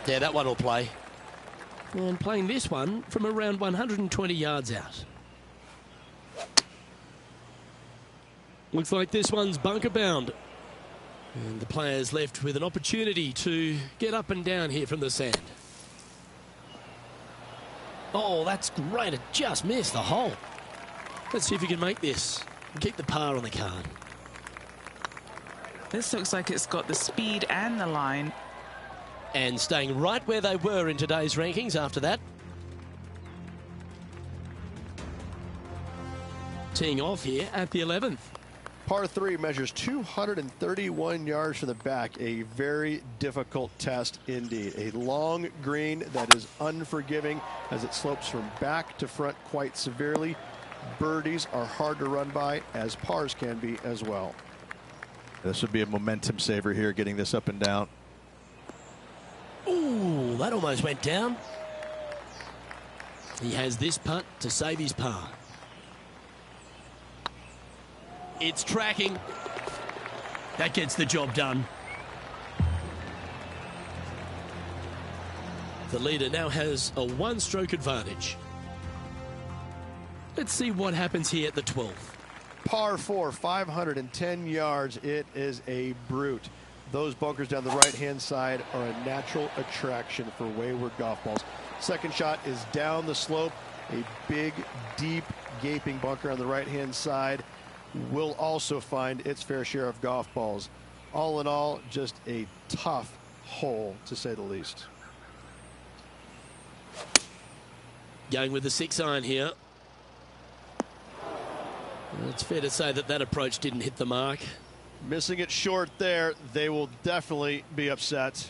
Yeah, that one will play. And playing this one from around 120 yards out. Looks like this one's bunker bound. And the players left with an opportunity to get up and down here from the sand. Oh, that's great. It just missed the hole. Let's see if you can make this and keep the par on the card. This looks like it's got the speed and the line. And staying right where they were in today's rankings after that. Teeing off here at the 11th. Par 3 measures 231 yards from the back. A very difficult test indeed. A long green that is unforgiving as it slopes from back to front quite severely. Birdies are hard to run by, as pars can be as well. This would be a momentum saver here, getting this up and down. Ooh, that almost went down. He has this putt to save his par. It's tracking. That gets the job done. The leader now has a one-stroke advantage. Let's see what happens here at the 12th. Par 4, 510 yards. It is a brute. Those bunkers down the right-hand side are a natural attraction for wayward golf balls. Second shot is down the slope. A big, deep, gaping bunker on the right-hand side will also find its fair share of golf balls. All in all, just a tough hole, to say the least. Going with the 6-iron here. It's fair to say that that approach didn't hit the mark. Missing it short there, they will definitely be upset.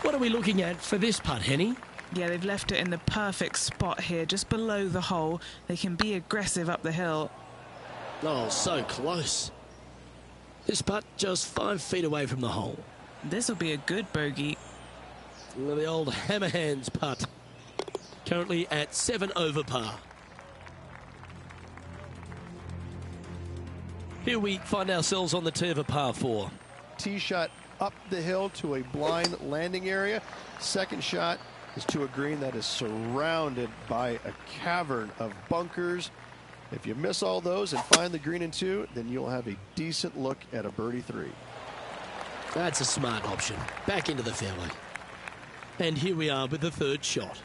What are we looking at for this putt, Henny? Yeah, they've left it in the perfect spot here, just below the hole. They can be aggressive up the hill. Oh, so close. This putt just 5 feet away from the hole. This will be a good bogey. Well, the old hammer hands putt. Currently at 7 over par. Here we find ourselves on the tee of a par 4. Tee shot up the hill to a blind landing area. Second shot is to a green that is surrounded by a cavern of bunkers. If you miss all those and find the green in 2, then you'll have a decent look at a birdie 3. That's a smart option. Back into the fairway. And here we are with the 3rd shot.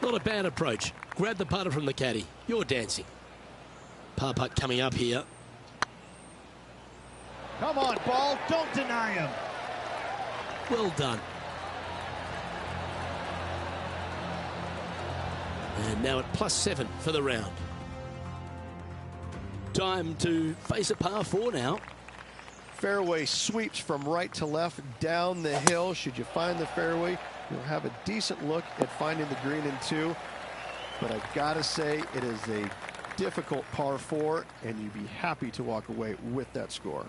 Not a bad approach. Grab the putter from the caddy. You're dancing. Par putt coming up here. Come on, ball. Don't deny him. Well done. And now at +7 for the round. Time to face a par 4 now. Fairway sweeps from right to left down the hill. Should you find the fairway, you'll have a decent look at finding the green in 2. But I gotta say, it is a difficult par 4, and you'd be happy to walk away with that score.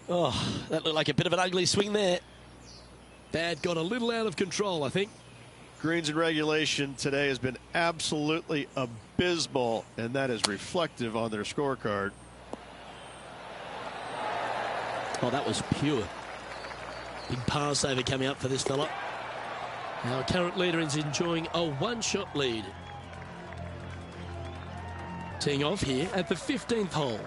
Oh, that looked like a bit of an ugly swing there. That got a little out of control, I think. Greens in regulation today has been absolutely abysmal, and that is reflective on their scorecard. Oh, that was pure. Big par saver coming up for this fella. Our current leader is enjoying a one-shot lead. Teeing off here at the 15th hole.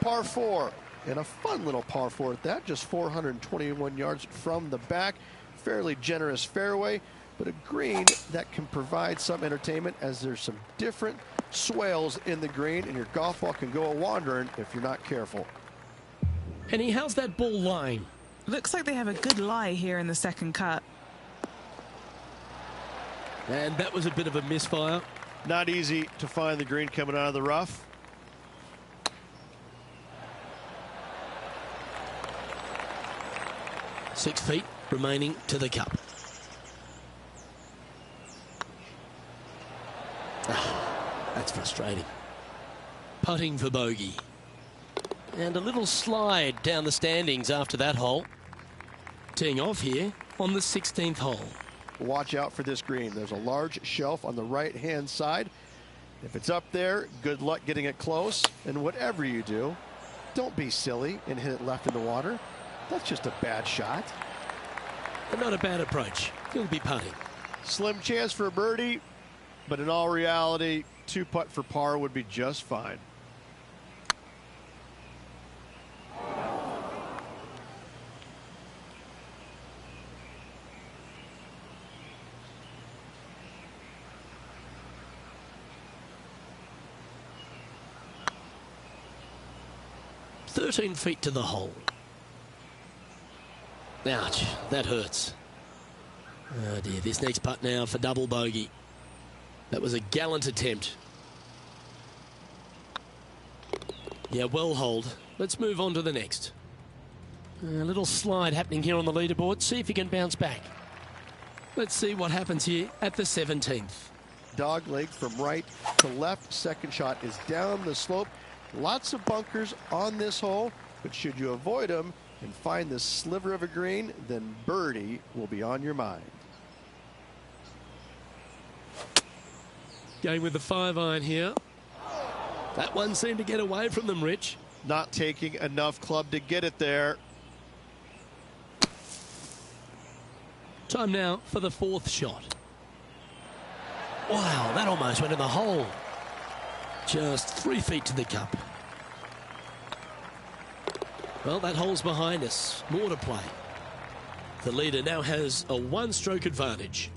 Par 4, and a fun little par 4 at that, just 421 yards from the back. Fairly generous fairway, but a green that can provide some entertainment as there's some different swales in the green, and your golf ball can go a-wandering if you're not careful. Henny, how's that ball lying? Looks like they have a good lie here in the second cut. And that was a bit of a misfire. Not easy to find the green coming out of the rough. Six feet remaining to the cup. That's frustrating. Putting for bogey. And a little slide down the standings after that hole. Teeing off here on the 16th hole. watch out for this green. There's a large shelf on the right-hand side. If it's up there, good luck getting it close. And whatever you do, don't be silly and hit it left in the water. That's just a bad shot. But not a bad approach. He'll be putting. Slim chance for a birdie, but in all reality, 2-putt for par would be just fine. "13 feet to the hole." Ouch, that hurts. Oh dear, this next putt now for double bogey. That was a gallant attempt. Yeah, well hold. Let's move on to the next. A little slide happening here on the leaderboard. See if he can bounce back. Let's see what happens here at the 17th. Dog leg from right to left. Second shot is down the slope. Lots of bunkers on this hole, but should you avoid them and find this sliver of a green, then birdie will be on your mind. Going with the 5-iron here. That one seemed to get away from them, Rich. Not taking enough club to get it there. Time now for the 4th shot. Wow, that almost went in the hole. Just 3 feet to the cup. Well, that hole's behind us. More to play. The leader now has a 1-stroke advantage.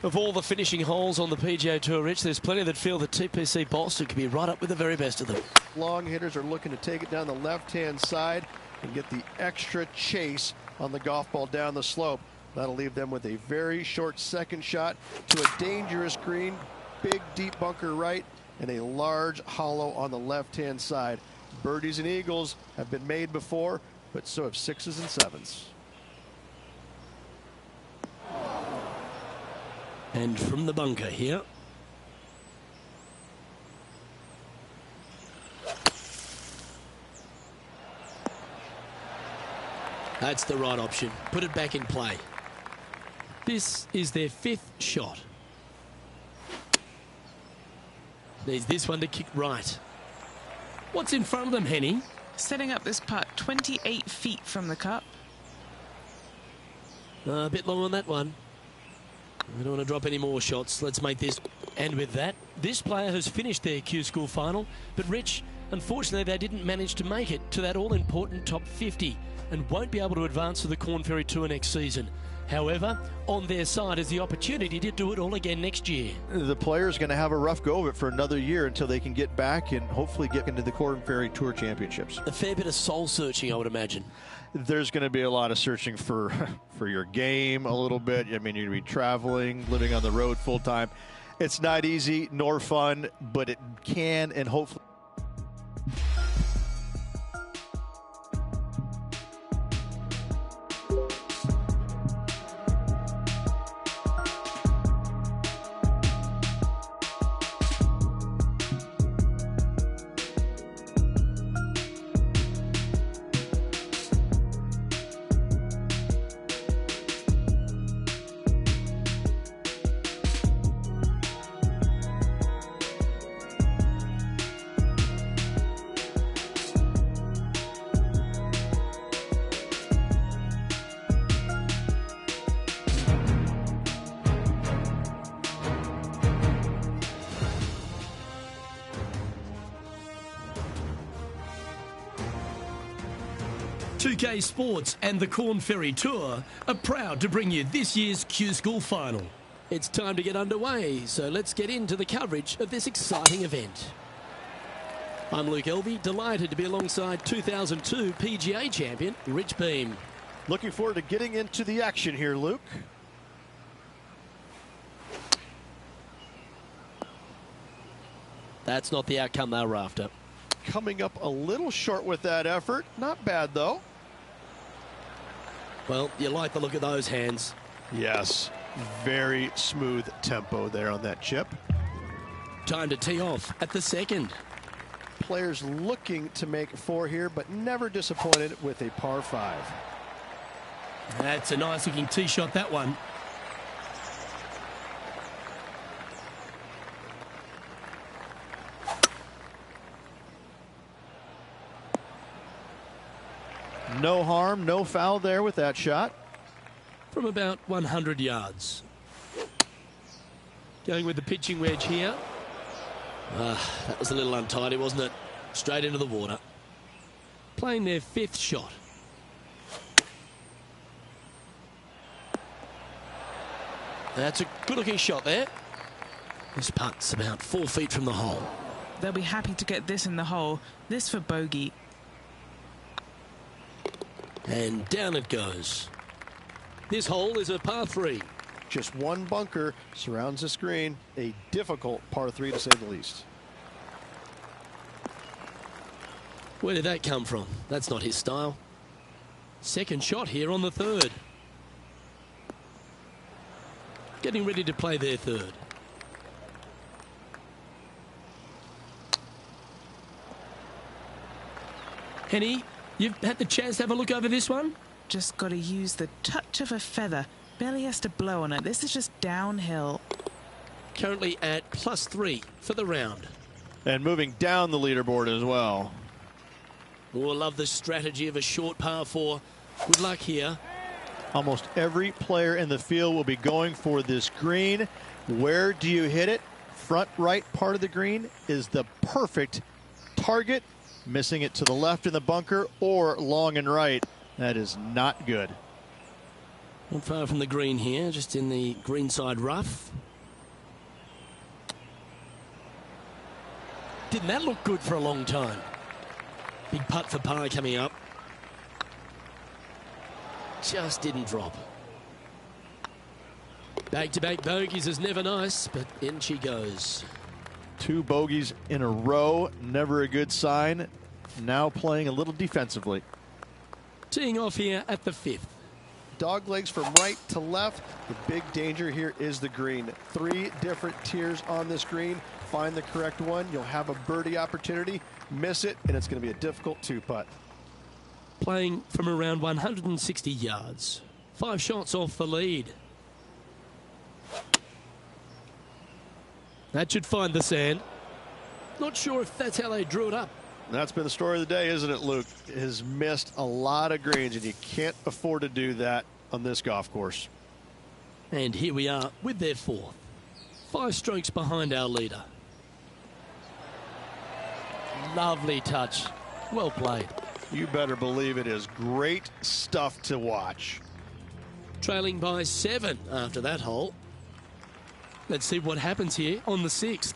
Of all the finishing holes on the PGA Tour, Rich, there's plenty that feel that TPC Boston could be right up with the very best of them. Long hitters are looking to take it down the left-hand side and get the extra chase on the golf ball down the slope. That'll leave them with a very short second shot to a dangerous green, big deep bunker right, and a large hollow on the left-hand side. Birdies and eagles have been made before, but so have 6s and 7s. And from the bunker here. That's the right option. Put it back in play. This is their 5th shot. Needs this one to kick right. What's in front of them, Henny? Setting up this putt 28 feet from the cup. A bit long on that one. We don't want to drop any more shots. Let's make this. And with that, this player has finished their Q School final. But Rich, unfortunately, they didn't manage to make it to that all-important top 50 and won't be able to advance to the Korn Ferry Tour next season. However, on their side is the opportunity to do it all again next year. The player's going to have a rough go of it for another year until they can get back and hopefully get into the Korn Ferry Tour Championships. A fair bit of soul-searching, I would imagine. There's going to be a lot of searching for your game a little bit. I mean, you're going to be traveling, living on the road full-time. It's not easy nor fun, but it can and hopefully... K Sports and the Korn Ferry Tour are proud to bring you this year's Q School final. It's time to get underway, so let's get into the coverage of this exciting event. I'm Luke Elvey, delighted to be alongside 2002 PGA champion Rich Beem. Looking forward to getting into the action here, Luke. That's not the outcome they were after. Coming up a little short with that effort. Not bad, though. Well, you like the look of those hands. Yes, very smooth tempo there on that chip. Time to tee off at the 2nd. Players looking to make 4 here, but never disappointed with a par 5. That's a nice looking tee shot, that one. No harm, no foul there with that shot. From about 100 yards. Going with the pitching wedge here. That was a little untidy, wasn't it? Straight into the water. Playing their 5th shot. That's a good-looking shot there. This putt's about 4 feet from the hole. They'll be happy to get this in the hole. This for bogey. And down it goes. This hole is a par 3. Just one bunker surrounds the screen. A difficult par 3 to say the least. Where did that come from? That's not his style. Second shot here on the 3rd. Getting ready to play their 3rd. Henny, you've had the chance to have a look over this one? Just got to use the touch of a feather. Barely has to blow on it. This is just downhill. Currently at +3 for the round. And moving down the leaderboard as well. Oh, I love the strategy of a short par 4. Good luck here. Almost every player in the field will be going for this green. Where do you hit it? Front right part of the green is the perfect target. Missing it to the left in the bunker or long and right. That is not good. Not far from the green here, just in the greenside rough. Didn't that look good for a long time? Big putt for par coming up. Just didn't drop. Back-to-back bogeys is never nice, but in she goes. 2 bogeys in a row, never a good sign. Now playing a little defensively. Teeing off here at the 5th. Dog legs from right to left. The big danger here is the green. 3 different tiers on this green. Find the correct one. You'll have a birdie opportunity. Miss it, and it's going to be a difficult 2-putt. Playing from around 160 yards. 5 shots off the lead. That should find the sand. Not sure if that's how they drew it up. That's been the story of the day, isn't it, Luke? Has missed a lot of greens, and you can't afford to do that on this golf course. And here we are with their 4th. 5 strokes behind our leader. Lovely touch. Well played. You better believe it is great stuff to watch. Trailing by 7 after that hole. Let's see what happens here on the 6th.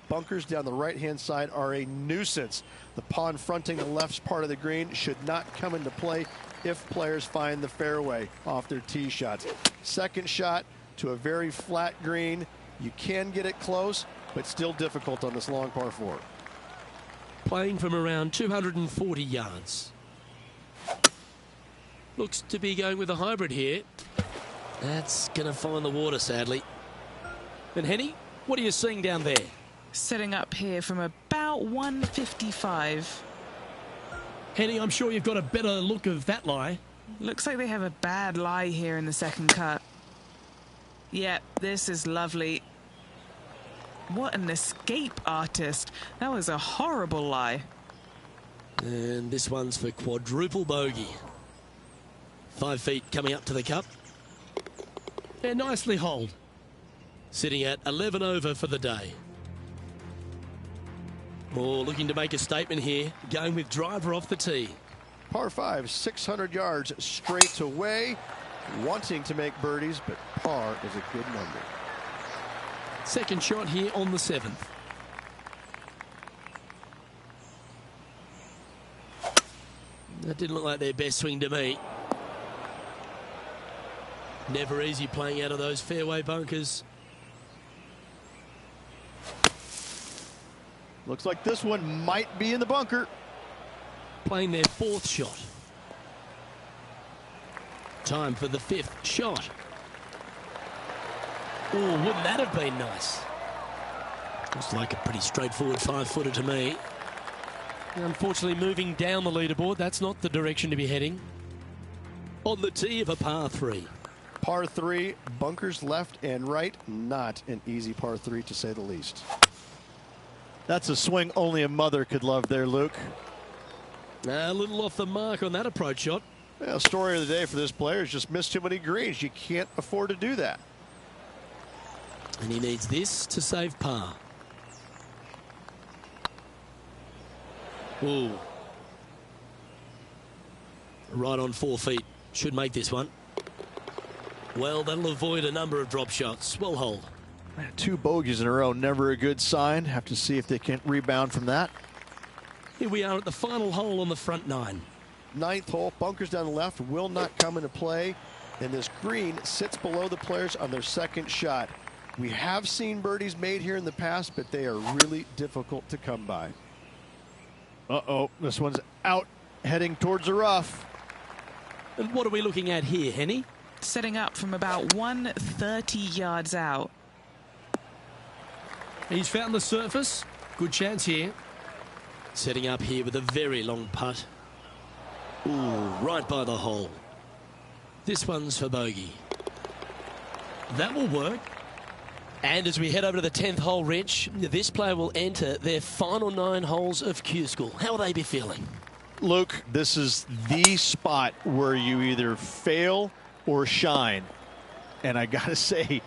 Bunkers down the right-hand side are a nuisance. The pond fronting the left part of the green should not come into play if players find the fairway off their tee shots. Second shot to a very flat green. You can get it close, but still difficult on this long par 4. Playing from around 240 yards. Looks to be going with a hybrid here. That's going to find the water, sadly. And Henny, what are you seeing down there? Setting up here from about 155. Henny, I'm sure you've got a better look of that lie. Looks like they have a bad lie here in the second cut. Yeah, this is lovely. What an escape artist. That was a horrible lie. And this one's for quadruple bogey. 5 feet coming up to the cup. And nicely holed. Sitting at 11 over for the day. Oh, looking to make a statement here. Going with driver off the tee. Par 5, 600 yards straight away. Wanting to make birdies, but par is a good number. Second shot here on the 7th. That didn't look like their best swing to me. Never easy playing out of those fairway bunkers. Looks like this one might be in the bunker. Playing their 4th shot. Time for the 5th shot. Oh, wouldn't that have been nice? Looks like a pretty straightforward 5-footer to me. Unfortunately, moving down the leaderboard, that's not the direction to be heading. On the tee of a par 3. Par 3, bunkers left and right. Not an easy par 3 to say the least. That's a swing only a mother could love there, Luke. A little off the mark on that approach shot. Well, story of the day for this player is just missed too many greens. You can't afford to do that. And he needs this to save par. Ooh. Right on 4 feet. Should make this one. Well, that'll avoid a number of drop shots. Well hold. 2 bogeys in a row, never a good sign. Have to see if they can rebound from that. Here we are at the final hole on the front 9. 9th hole, bunkers down the left will not come into play. And this green sits below the players on their second shot. We have seen birdies made here in the past, but they are really difficult to come by. Uh-oh, this one's out, heading towards the rough. And what are we looking at here, Henny? Setting up from about 130 yards out. He's found the surface. Good chance here. Setting up here with a very long putt. Ooh, right by the hole. This one's for bogey. That will work. And as we head over to the 10th hole, Rich, this player will enter their final 9 holes of Q School. How will they be feeling? Luke, this is the spot where you either fail or shine. And I got to say,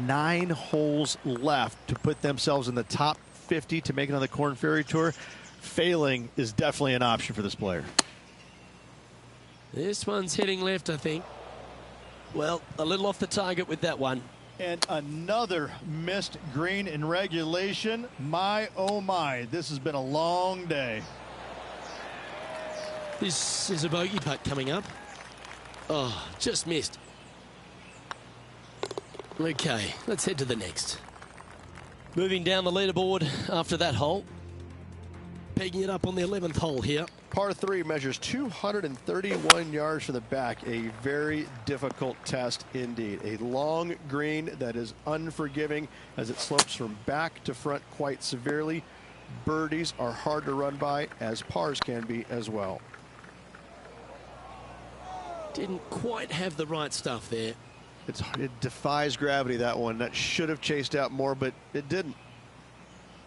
9 holes left to put themselves in the top 50 to make it on the Korn Ferry Tour. Failing is definitely an option for this player. This one's heading left, I think. Well, a little off the target with that one. And another missed green in regulation. My, oh my, this has been a long day. This is a bogey putt coming up. Oh, just missed. Okay, let's head to the next. Moving down the leaderboard after that hole. Pegging it up on the 11th hole here. Par 3 measures 231 yards from the back. A very difficult test indeed. A long green that is unforgiving as it slopes from back to front quite severely. Birdies are hard to run by, as pars can be as well. Didn't quite have the right stuff there. It defies gravity, that one. That should have chased out more, but it didn't.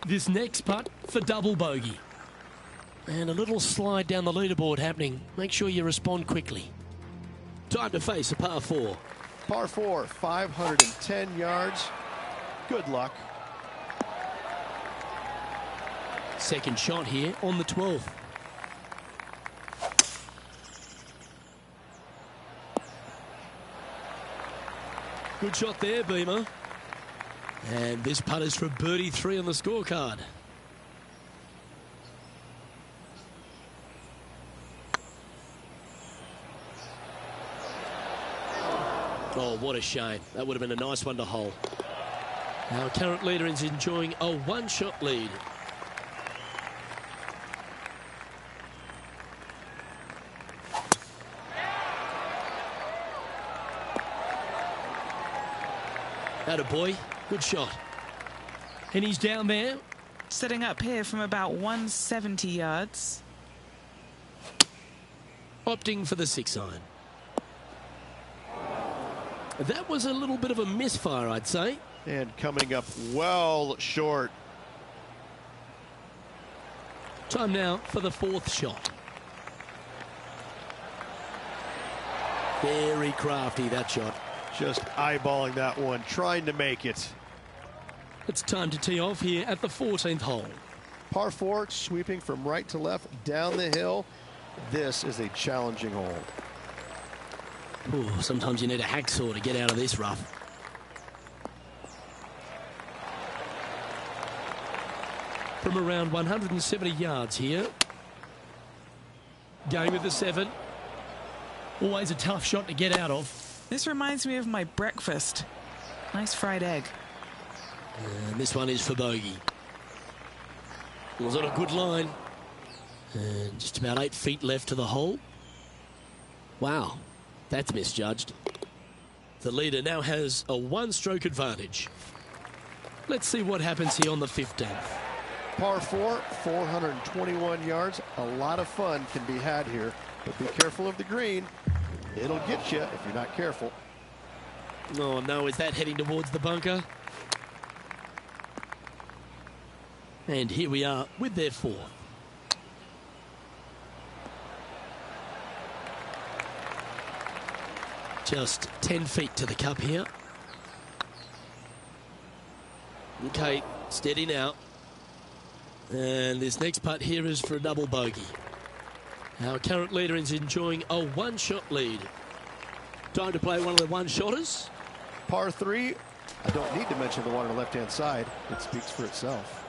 This next putt for double bogey. And a little slide down the leaderboard happening. Make sure you respond quickly. Time to face a par 4. Par 4, 510 yards. Good luck. Second shot here on the 12th. Good shot there, Beamer. And this putt is for birdie 3 on the scorecard. Oh, what a shame. That would have been a nice one to hole. Our current leader is enjoying a 1-shot lead. Attaboy, good shot. And he's down there. Setting up here from about 170 yards. Opting for the 6-iron. That was a little bit of a misfire, I'd say. And coming up well short. Time now for the 4th shot. Very crafty, that shot. Just eyeballing that one, trying to make it. It's time to tee off here at the 14th hole. Par 4, sweeping from right to left, down the hill. This is a challenging hole. Ooh, sometimes you need a hacksaw to get out of this rough. From around 170 yards here. Going with the 7. Always a tough shot to get out of. This reminds me of my breakfast. Nice fried egg. And this one is for bogey. It was on a good line. And just about 8 feet left to the hole. Wow, that's misjudged. The leader now has a 1-stroke advantage. Let's see what happens here on the 15th. Par 4, 421 yards. A lot of fun can be had here, but be careful of the green. It'll get you if you're not careful. Oh no, is that heading towards the bunker? And here we are with their 4th. Just 10 feet to the cup here. Okay, steady now. And this next putt here is for a double bogey. Our current leader is enjoying a one-shot lead. Time to play one of the one-shotters. Par 3. I don't need to mention the one on the left-hand side. It speaks for itself.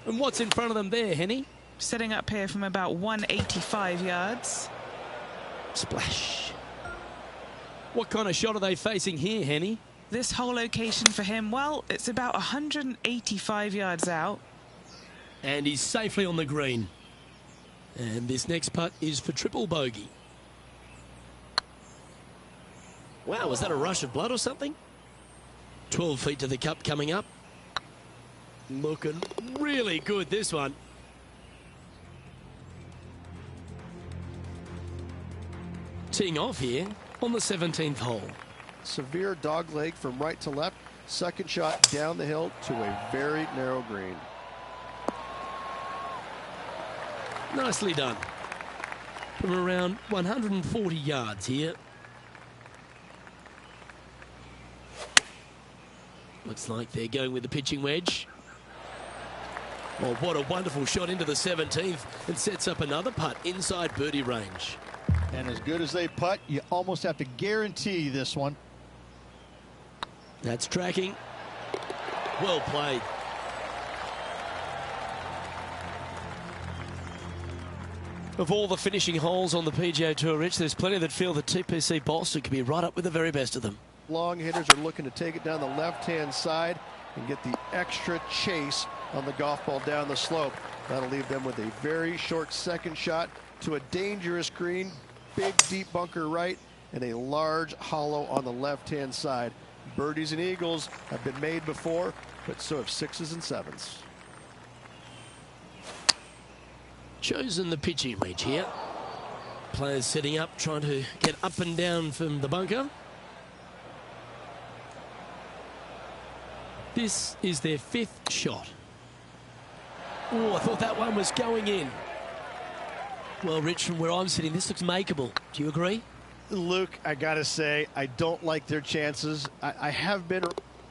And what's in front of them there, Henny? Setting up here from about 185 yards. Splash. What kind of shot are they facing here, Henny? This whole location for him, well, it's about 185 yards out. And he's safely on the green. And this next putt is for triple bogey. Wow, was that a rush of blood or something? 12 feet to the cup coming up. Looking really good, this one. Teeing off here on the 17th hole. Severe dog leg from right to left. Second shot down the hill to a very narrow green. Nicely done. From around 140 yards here. Looks like they're going with the pitching wedge. Oh, what a wonderful shot into the 17th and sets up another putt inside birdie range. And as good as they putt, you almost have to guarantee this one. That's tracking. Well played. Of all the finishing holes on the PGA Tour, Rich, there's plenty that feel that TPC Boston could be right up with the very best of them. Long hitters are looking to take it down the left-hand side and get the extra chase on the golf ball down the slope. That'll leave them with a very short second shot to a dangerous green, big deep bunker right, and a large hollow on the left-hand side. Birdies and eagles have been made before, but so have sixes and sevens. Chosen the pitching wedge here. Players setting up, trying to get up and down from the bunker. This is their 5th shot. Oh, I thought that one was going in. Well, Rich, from where I'm sitting, this looks makeable. Do you agree? Luke, I gotta say, I don't like their chances. I have been.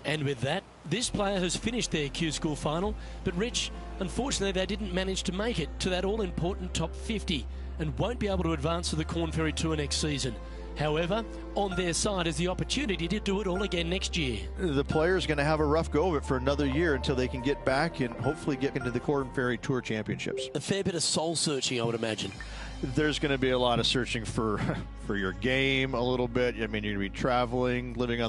And with that, this player has finished their Q School final, but Rich, unfortunately, they didn't manage to make it to that all-important top 50 and won't be able to advance to the Korn Ferry Tour next season. However, on their side is the opportunity to do it all again next year. The player's going to have a rough go of it for another year until they can get back and hopefully get into the Korn Ferry Tour Championships. A fair bit of soul-searching, I would imagine. There's going to be a lot of searching for your game a little bit. I mean, you're going to be traveling, living on the